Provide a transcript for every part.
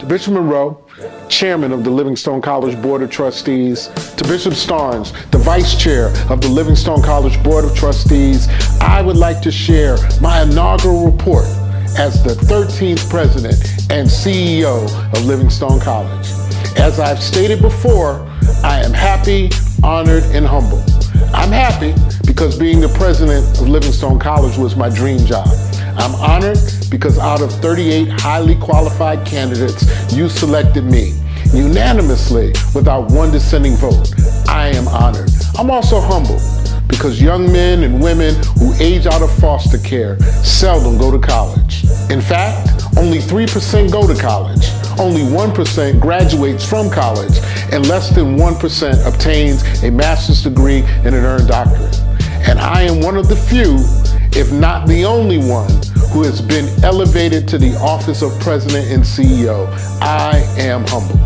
Bishop Monroe, Chairman of the Livingstone College Board of Trustees, to Bishop Starnes, the Vice Chair of the Livingstone College Board of Trustees, I would like to share my inaugural report as the 13th President and CEO of Livingstone College. As I've stated before, I am happy, honored, and humbled. I'm happy because being the President of Livingstone College was my dream job. I'm honored because out of 38 highly qualified candidates, you selected me unanimously without one dissenting vote. I am honored. I'm also humbled because young men and women who age out of foster care seldom go to college. In fact, only 3% go to college. Only 1% graduates from college, and less than 1% obtains a master's degree and an earned doctorate. And I am one of the few, if not the only one, who has been elevated to the office of President and CEO. I am humbled.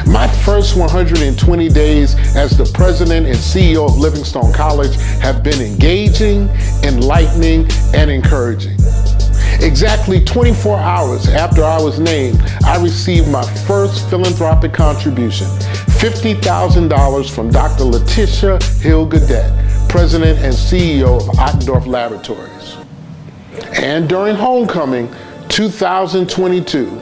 My first 120 days as the President and CEO of Livingstone College have been engaging, enlightening, and encouraging. Exactly 24 hours after I was named, I received my first philanthropic contribution, $50,000 from Dr. Letitia Hill-Gadet, President and CEO of Ottendorf Laboratories. And during Homecoming 2022,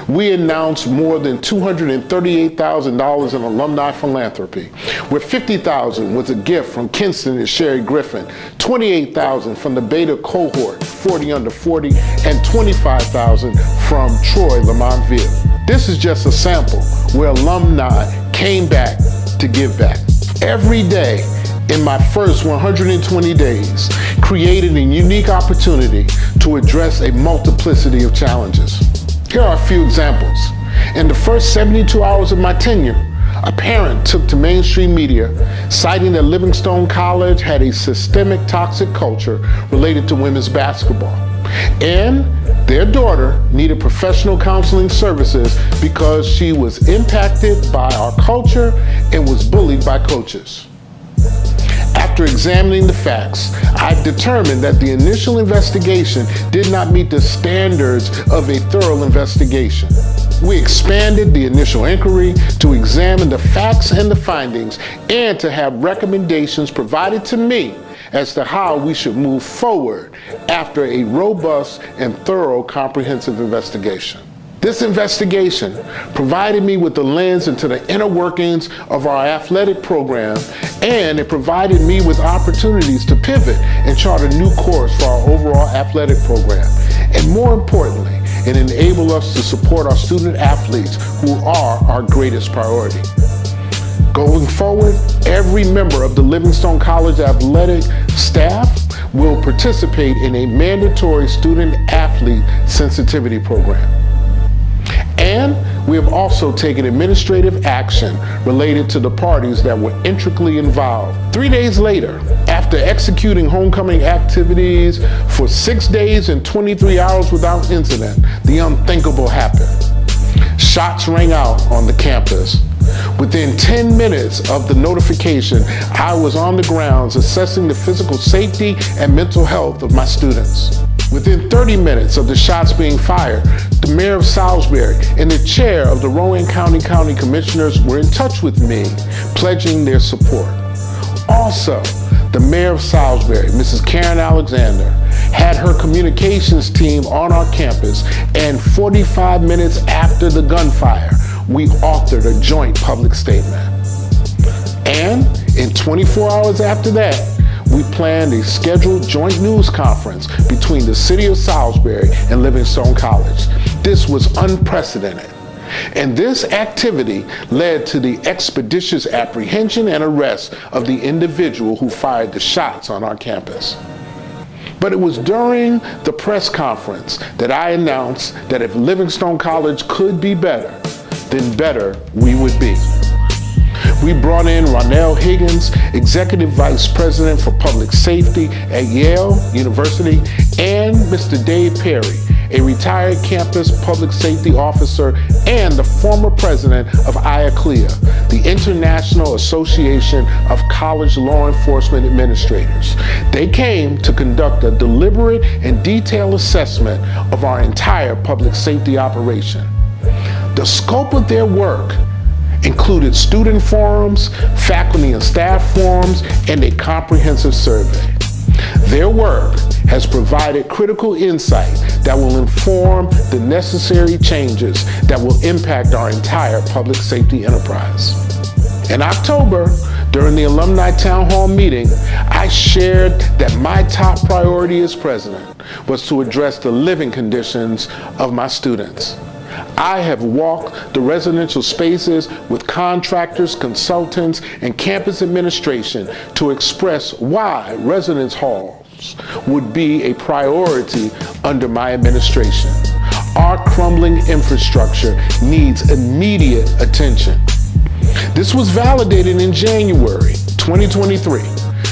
we announced more than $238,000 in alumni philanthropy, where $50,000 was a gift from Kinston and Sherry Griffin, $28,000 from the Beta cohort, 40 under 40, and $25,000 from Troy Lamontville. This is just a sample where alumni came back to give back. Every day in my first 120 days created a unique opportunity to address a multiplicity of challenges. Here are a few examples. In the first 72 hours of my tenure, a parent took to mainstream media, citing that Livingstone College had a systemic toxic culture related to women's basketball. And their daughter needed professional counseling services because she was impacted by our culture and was bullied by coaches. After examining the facts, I determined that the initial investigation did not meet the standards of a thorough investigation. We expanded the initial inquiry to examine the facts and the findings and to have recommendations provided to me as to how we should move forward after a robust and thorough comprehensive investigation. This investigation provided me with the lens into the inner workings of our athletic program, and it provided me with opportunities to pivot and chart a new course for our overall athletic program. And more importantly, it enabled us to support our student athletes, who are our greatest priority. Going forward, every member of the Livingstone College athletic staff will participate in a mandatory student athlete sensitivity program. And we have also taken administrative action related to the parties that were intricately involved. 3 days later, after executing homecoming activities for 6 days and 23 hours without incident, the unthinkable happened. Shots rang out on the campus. Within 10 minutes of the notification, I was on the grounds assessing the physical safety and mental health of my students. Within 30 minutes of the shots being fired, the mayor of Salisbury and the chair of the Rowan County Commissioners were in touch with me, pledging their support. Also, the mayor of Salisbury, Mrs. Karen Alexander, had her communications team on our campus, and 45 minutes after the gunfire, we authored a joint public statement. And in 24 hours after that, we planned a scheduled joint news conference between the city of Salisbury and Livingstone College. This was unprecedented. And this activity led to the expeditious apprehension and arrest of the individual who fired the shots on our campus. But it was during the press conference that I announced that if Livingstone College could be better, then better we would be. We brought in Ronell Higgins, Executive Vice President for Public Safety at Yale University, and Mr. Dave Perry, a retired campus public safety officer and the former president of IACLEA, the International Association of College Law Enforcement Administrators. They came to conduct a deliberate and detailed assessment of our entire public safety operation. The The scope of their work included student forums, faculty and staff forums, and a comprehensive survey. Their work has provided critical insight that will inform the necessary changes that will impact our entire public safety enterprise. In October, during the alumni town hall meeting, I shared that my top priority as president was to address the living conditions of my students. I have walked the residential spaces with contractors, consultants, and campus administration to express why residence halls would be a priority under my administration. Our crumbling infrastructure needs immediate attention. This was validated in January 2023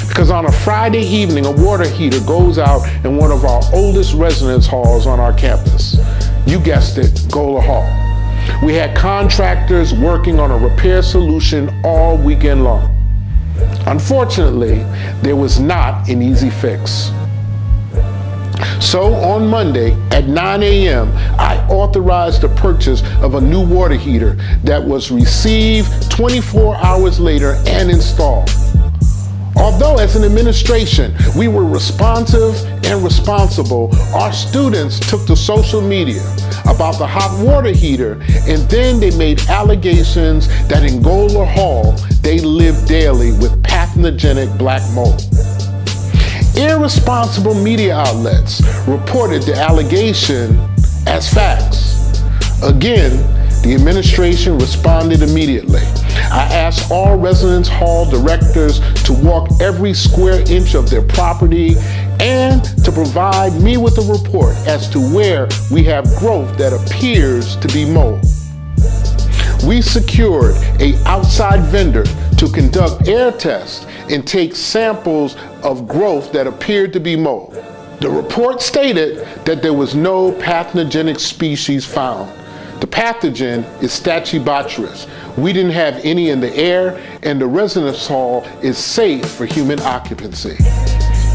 because on a Friday evening, a water heater goes out in one of our oldest residence halls on our campus. You guessed it, Gola Hall. We had contractors working on a repair solution all weekend long. Unfortunately, there was not an easy fix. So on Monday at 9 a.m., I authorized the purchase of a new water heater that was received 24 hours later and installed. Although as an administration, we were responsive and responsible, our students took to social media about the hot water heater, and then they made allegations that in Gola Hall, they live daily with pathogenic black mold. Irresponsible media outlets reported the allegation as facts. Again, the administration responded immediately. I asked all residence hall directors to walk every square inch of their property and to provide me with a report as to where we have growth that appears to be mold. We secured an outside vendor to conduct air tests and take samples of growth that appeared to be mold. The report stated that there was no pathogenic species found. The pathogen is Stachybotrys. We didn't have any in the air, and the residence hall is safe for human occupancy.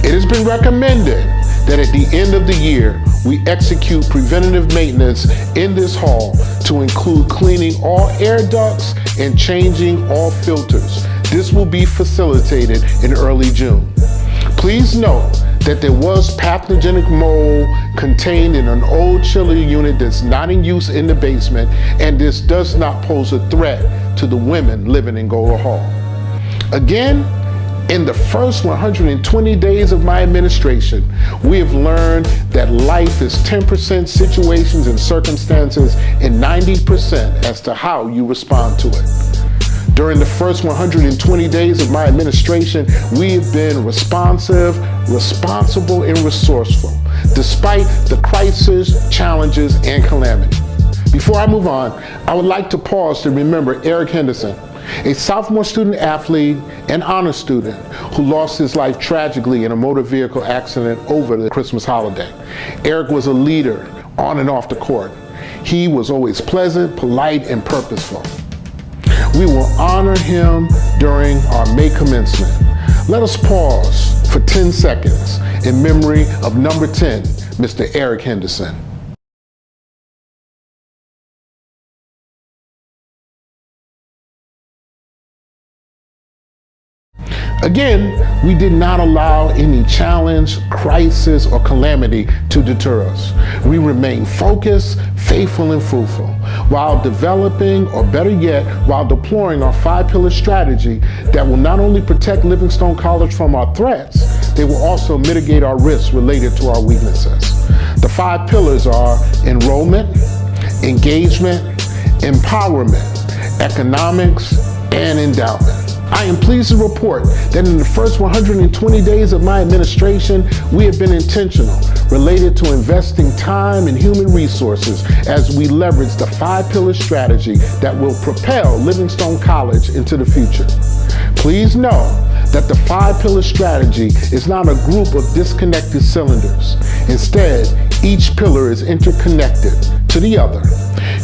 It has been recommended that at the end of the year, we execute preventative maintenance in this hall to include cleaning all air ducts and changing all filters. This will be facilitated in early June. Please note that there was pathogenic mold contained in an old chiller unit that's not in use in the basement, and this does not pose a threat to the women living in Gola Hall. Again, in the first 120 days of my administration, we have learned that life is 10% situations and circumstances and 90% as to how you respond to it. During the first 120 days of my administration, we have been responsive, responsible, and resourceful, despite the crisis, challenges, and calamity. Before I move on, I would like to pause to remember Eric Henderson, a sophomore student athlete and honor student who lost his life tragically in a motor vehicle accident over the Christmas holiday. Eric was a leader on and off the court. He was always pleasant, polite, and purposeful. We will honor him during our May commencement. Let us pause for 10 seconds in memory of number 10, Mr. Eric Henderson. Again, we did not allow any challenge, crisis, or calamity to deter us. We remained focused, faithful, and fruitful while developing, or better yet, while deploying our 5-pillar strategy that will not only protect Livingstone College from our threats, they will also mitigate our risks related to our weaknesses. The 5 pillars are enrollment, engagement, empowerment, economics, and endowment. I am pleased to report that in the first 120 days of my administration, we have been intentional related to investing time and human resources as we leverage the 5-pillar strategy that will propel Livingstone College into the future. Please know that the 5-pillar strategy is not a group of disconnected cylinders. Instead, each pillar is interconnected to the other,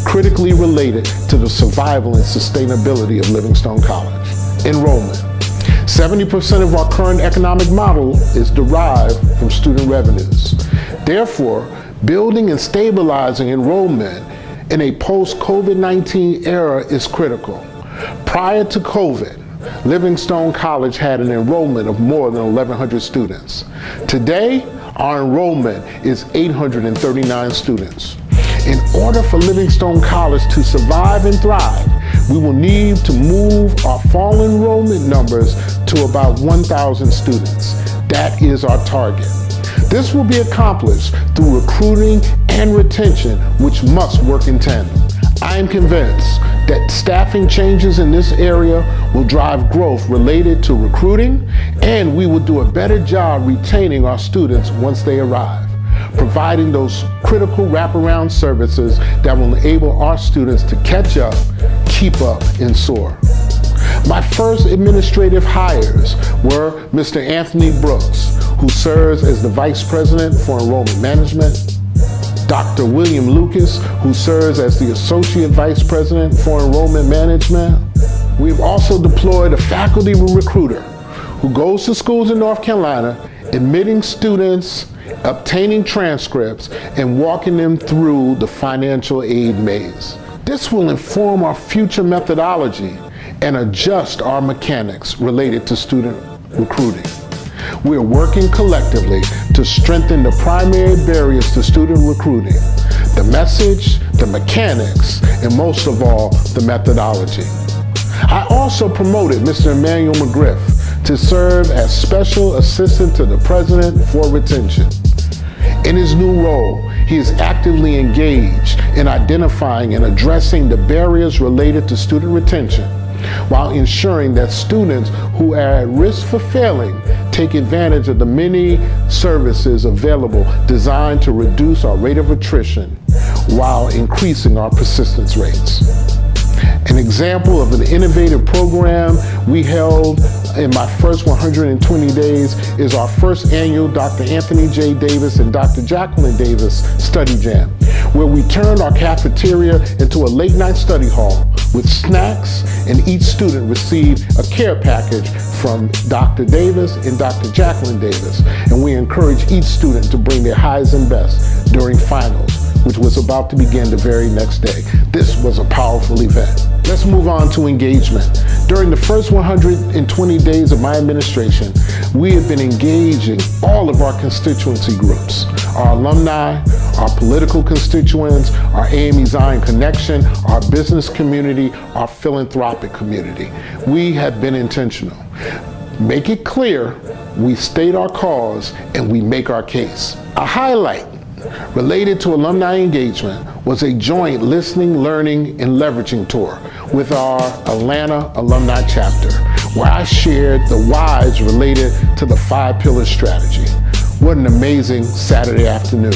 critically related to the survival and sustainability of Livingstone College. Enrollment. 70% of our current economic model is derived from student revenues. Therefore, building and stabilizing enrollment in a post-COVID-19 era is critical. Prior to COVID, Livingstone College had an enrollment of more than 1,100 students. Today, our enrollment is 839 students. In order for Livingstone College to survive and thrive, we will need to move our fall enrollment numbers to about 1,000 students. That is our target. This will be accomplished through recruiting and retention, which must work in tandem. I am convinced that staffing changes in this area will drive growth related to recruiting, and we will do a better job retaining our students once they arrive, providing those critical wraparound services that will enable our students to catch up, keep up, and soar. My first administrative hires were Mr. Anthony Brooks, who serves as the Vice President for Enrollment Management, Dr. William Lucas, who serves as the Associate Vice President for Enrollment Management. We've also deployed a faculty recruiter who goes to schools in North Carolina, admitting students, obtaining transcripts, and walking them through the financial aid maze. This will inform our future methodology and adjust our mechanics related to student recruiting. We are working collectively to strengthen the primary barriers to student recruiting, the message, the mechanics, and most of all, the methodology. I also promoted Mr. Emmanuel McGriff to serve as Special Assistant to the President for Retention. In his new role, he is actively engaged in identifying and addressing the barriers related to student retention, while ensuring that students who are at risk for failing take advantage of the many services available designed to reduce our rate of attrition while increasing our persistence rates. An example of an innovative program we held in my first 120 days is our first annual Dr. Anthony J. Davis and Dr. Jacqueline Davis Study Jam, where we turned our cafeteria into a late night study hall with snacks, and each student received a care package from Dr. Davis and Dr. Jacqueline Davis. And we encourage each student to bring their highest and best during finals, which was about to begin the very next day. This was a powerful event. Let's move on to engagement. During the first 120 days of my administration, we have been engaging all of our constituency groups, our alumni, our political constituents, our AME Zion Connection, our business community, our philanthropic community. We have been intentional. Make it clear, we state our cause, and we make our case. A highlight related to alumni engagement was a joint listening, learning, and leveraging tour with our Atlanta alumni chapter, where I shared the whys related to the 5-pillar strategy. What an amazing Saturday afternoon.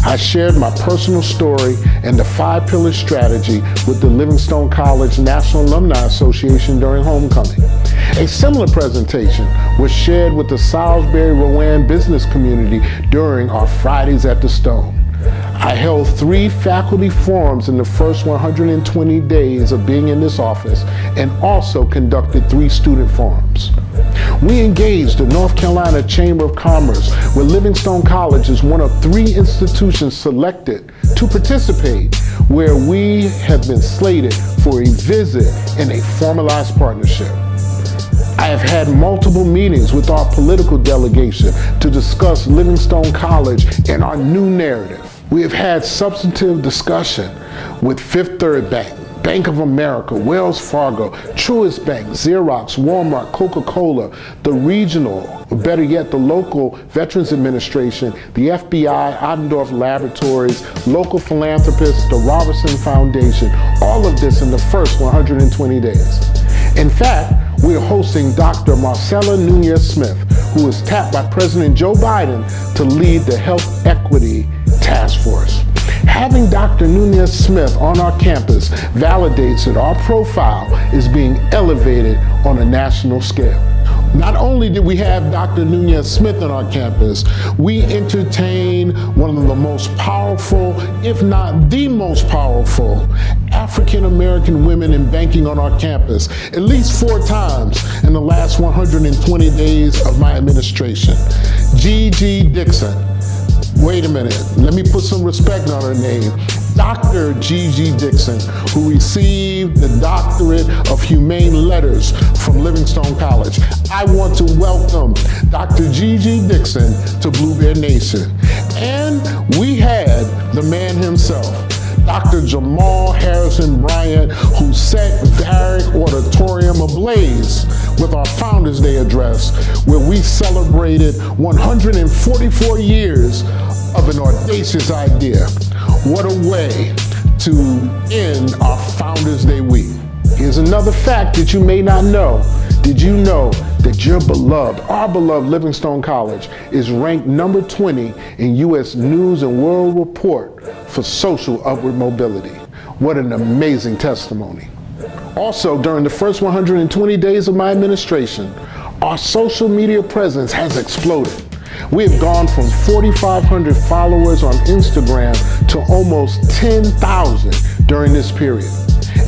I shared my personal story and the 5-pillar strategy with the Livingstone College National Alumni Association during homecoming. A similar presentation was shared with the Salisbury-Rowan business community during our Fridays at the Stone. I held 3 faculty forums in the first 120 days of being in this office, and also conducted 3 student forums. We engaged the North Carolina Chamber of Commerce, where Livingstone College is one of 3 institutions selected to participate, where we have been slated for a visit and a formalized partnership. I have had multiple meetings with our political delegation to discuss Livingstone College and our new narrative. We have had substantive discussion with Fifth Third Bank, Bank of America, Wells Fargo, Truist Bank, Xerox, Walmart, Coca-Cola, the regional, or better yet, the local Veterans Administration, the FBI, Ottendorf Laboratories, local philanthropists, the Robertson Foundation, all of this in the first 120 days. In fact, we are hosting Dr. Marcella Nunez-Smith, who was tapped by President Joe Biden to lead the Health Equity Task Force. Having Dr. Nunez-Smith on our campus validates that our profile is being elevated on a national scale. Not only did we have Dr. Nunez-Smith on our campus, we entertained one of the most powerful, if not the most powerful, African-American women in banking on our campus, at least 4 times in the last 120 days of my administration. Gigi Dixon. Wait a minute, let me put some respect on her name. Dr. Gigi Dixon, who received the Doctorate of Humane Letters from Livingstone College. I want to welcome Dr. Gigi Dixon to Blue Bear Nation. And we had the man himself, Dr. Jamal Harrison Bryant, who set Varick Auditorium ablaze with our Founders Day address, where we celebrated 144 years of an audacious idea. What a way to end our Founders Day week. Here's another fact that you may not know. Did you know that our beloved Livingstone College is ranked number 20 in U.S. News and World Report for social upward mobility? What an amazing testimony. Also, during the first 120 days of my administration, our social media presence has exploded. We have gone from 4,500 followers on Instagram to almost 10,000 during this period.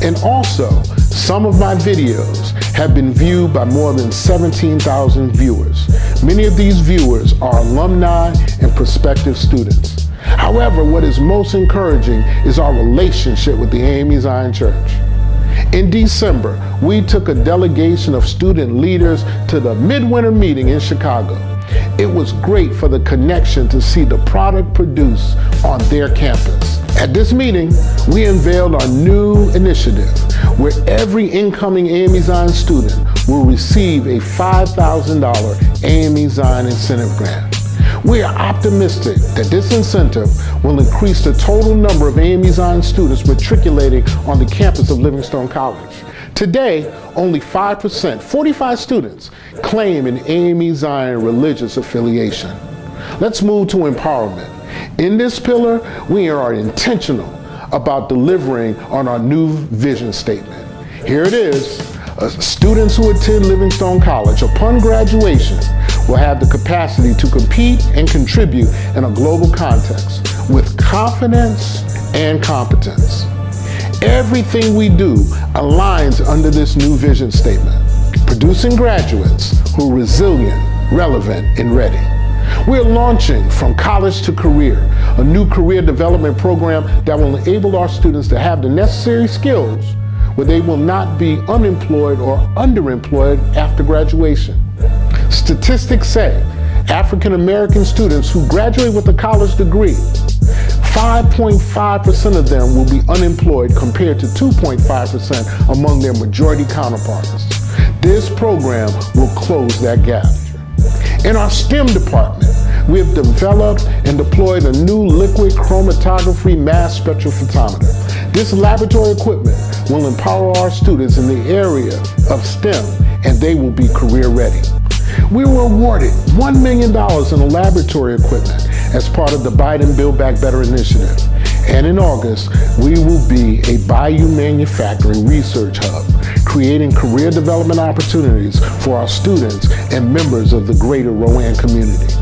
And also, some of my videos have been viewed by more than 17,000 viewers. Many of these viewers are alumni and prospective students. However, what is most encouraging is our relationship with the AME Zion Church. In December, we took a delegation of student leaders to the midwinter meeting in Chicago. It was great for the connection to see the product produced on their campus. At this meeting, we unveiled our new initiative where every incoming AME Zion student will receive a $5,000 AME Zion incentive grant. We are optimistic that this incentive will increase the total number of AME Zion students matriculating on the campus of Livingstone College. Today, only 5%, 45 students, claim an AME Zion religious affiliation. Let's move to empowerment. In this pillar, we are intentional about delivering on our new vision statement. Here it is. Students who attend Livingstone College upon graduation will have the capacity to compete and contribute in a global context with confidence and competence. Everything we do aligns under this new vision statement, producing graduates who are resilient, relevant, and ready. We're launching From College to Career, a new career development program that will enable our students to have the necessary skills where they will not be unemployed or underemployed after graduation. Statistics say African American students who graduate with a college degree, 5.5% of them will be unemployed compared to 2.5% among their majority counterparts. This program will close that gap. In our STEM department, we have developed and deployed a new liquid chromatography mass spectrophotometer. This laboratory equipment will empower our students in the area of STEM, and they will be career ready. We were awarded $1 million in laboratory equipment as part of the Biden Build Back Better initiative. And in August, we will be a biomanufacturing research hub, creating career development opportunities for our students and members of the greater Rowan community.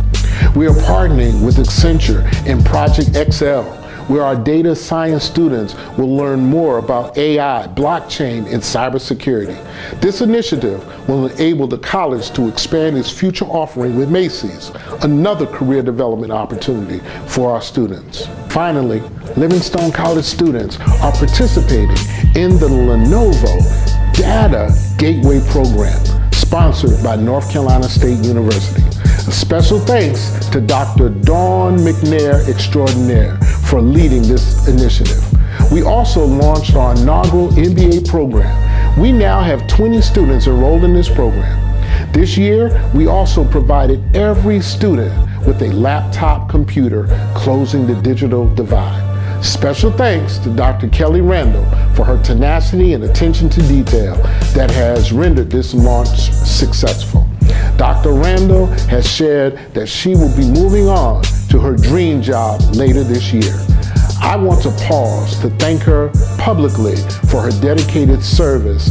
We are partnering with Accenture and Project XL, where our data science students will learn more about AI, blockchain, and cybersecurity. This initiative will enable the college to expand its future offering with Macy's, another career development opportunity for our students. Finally, Livingstone College students are participating in the Lenovo Data Gateway Program, sponsored by North Carolina State University. A special thanks to Dr. Dawn McNair Extraordinaire for leading this initiative. We also launched our inaugural MBA program. We now have 20 students enrolled in this program. This year, we also provided every student with a laptop computer, closing the digital divide. Special thanks to Dr. Kelly Randall for her tenacity and attention to detail that has rendered this launch successful. Dr. Randall has shared that she will be moving on to her dream job later this year. I want to pause to thank her publicly for her dedicated service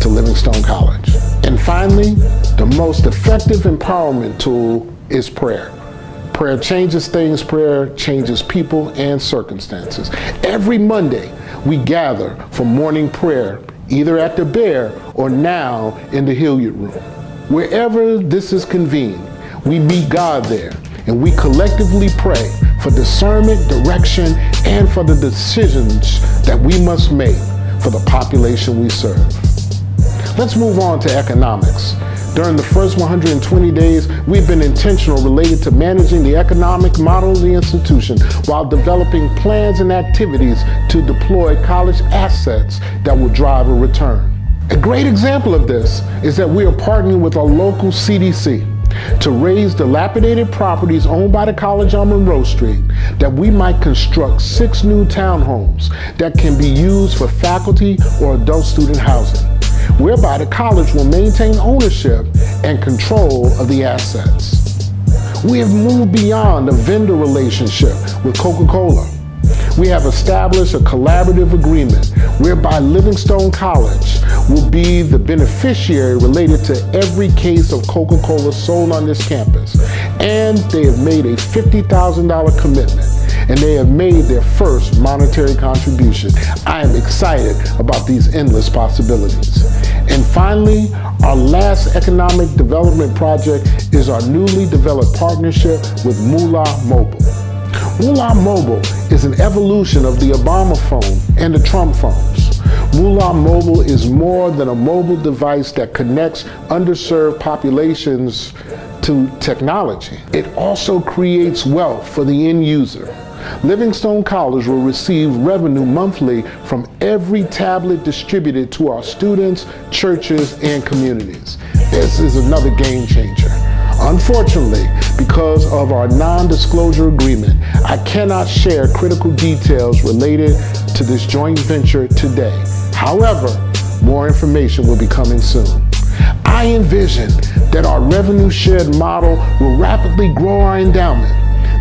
to Livingstone College. And finally, the most effective empowerment tool is prayer. Prayer changes things, prayer changes people and circumstances. Every Monday, we gather for morning prayer, either at the Bear or now in the Hilliard Room. Wherever this is convened, we meet God there and we collectively pray for discernment, direction, and for the decisions that we must make for the population we serve. Let's move on to economics. During the first 120 days, we've been intentional related to managing the economic model of the institution while developing plans and activities to deploy college assets that will drive a return. A great example of this is that we are partnering with our local CDC to raise dilapidated properties owned by the college on Monroe Street that we might construct 6 new townhomes that can be used for faculty or adult student housing, whereby the college will maintain ownership and control of the assets. We have moved beyond a vendor relationship with Coca-Cola. We have established a collaborative agreement whereby Livingstone College will be the beneficiary related to every case of Coca-Cola sold on this campus. And they have made a $50,000 commitment, and they have made their first monetary contribution. I am excited about these endless possibilities. And finally, our last economic development project is our newly developed partnership with Moolah Mobile. Moolah Mobile is an evolution of the Obama phone and the Trump phones. Moolah Mobile is more than a mobile device that connects underserved populations to technology. It also creates wealth for the end user. Livingstone College will receive revenue monthly from every tablet distributed to our students, churches, and communities. This is another game changer. Unfortunately, because of our non-disclosure agreement, I cannot share critical details related to this joint venture today. However, more information will be coming soon. I envision that our revenue shared model will rapidly grow our endowment.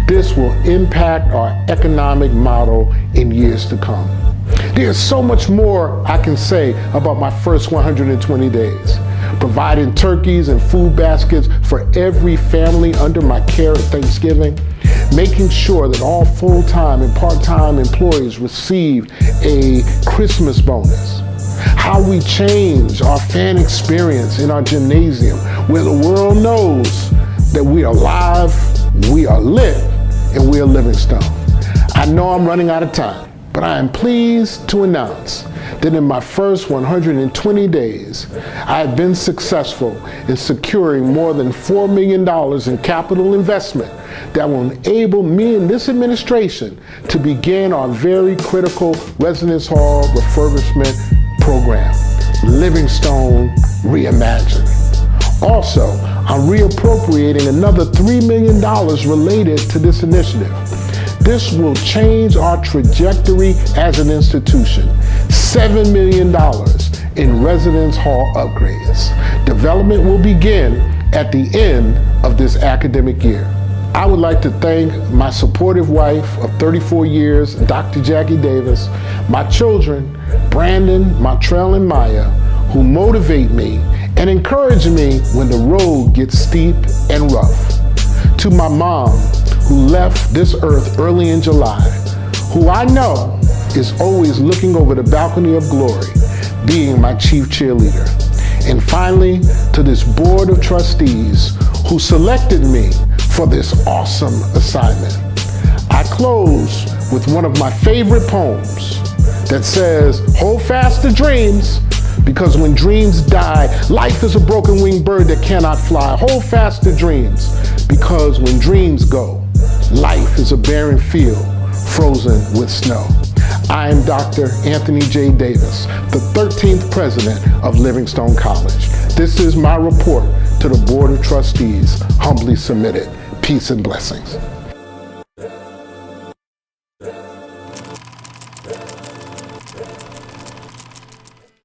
This will impact our economic model in years to come. There's so much more I can say about my first 120 days. Providing turkeys and food baskets for every family under my care at Thanksgiving, making sure that all full-time and part-time employees receive a Christmas bonus, how we change our fan experience in our gymnasium where the world knows that we are live, we are lit, and we are Livingstone. I know I'm running out of time, but I am pleased to announce that in my first 120 days, I have been successful in securing more than $4 million in capital investment that will enable me and this administration to begin our very critical residence hall refurbishment program, Livingstone Reimagined. Also, I'm reappropriating another $3 million related to this initiative. This will change our trajectory as an institution. $7 million in residence hall upgrades. Development will begin at the end of this academic year. I would like to thank my supportive wife of 34 years, Dr. Jackie Davis, my children, Brandon, Montrell, and Maya, who motivate me and encourage me when the road gets steep and rough. To my mom, who left this earth early in July, who I know is always looking over the balcony of glory, being my chief cheerleader. And finally, to this board of trustees who selected me for this awesome assignment. I close with one of my favorite poems that says, "Hold fast to dreams, because when dreams die, life is a broken-winged bird that cannot fly. Hold fast to dreams, because when dreams go, life is a barren field frozen with snow." I am Dr. Anthony J. Davis, the 13th president of Livingstone College. This is my report to the Board of Trustees, humbly submitted. Peace and blessings.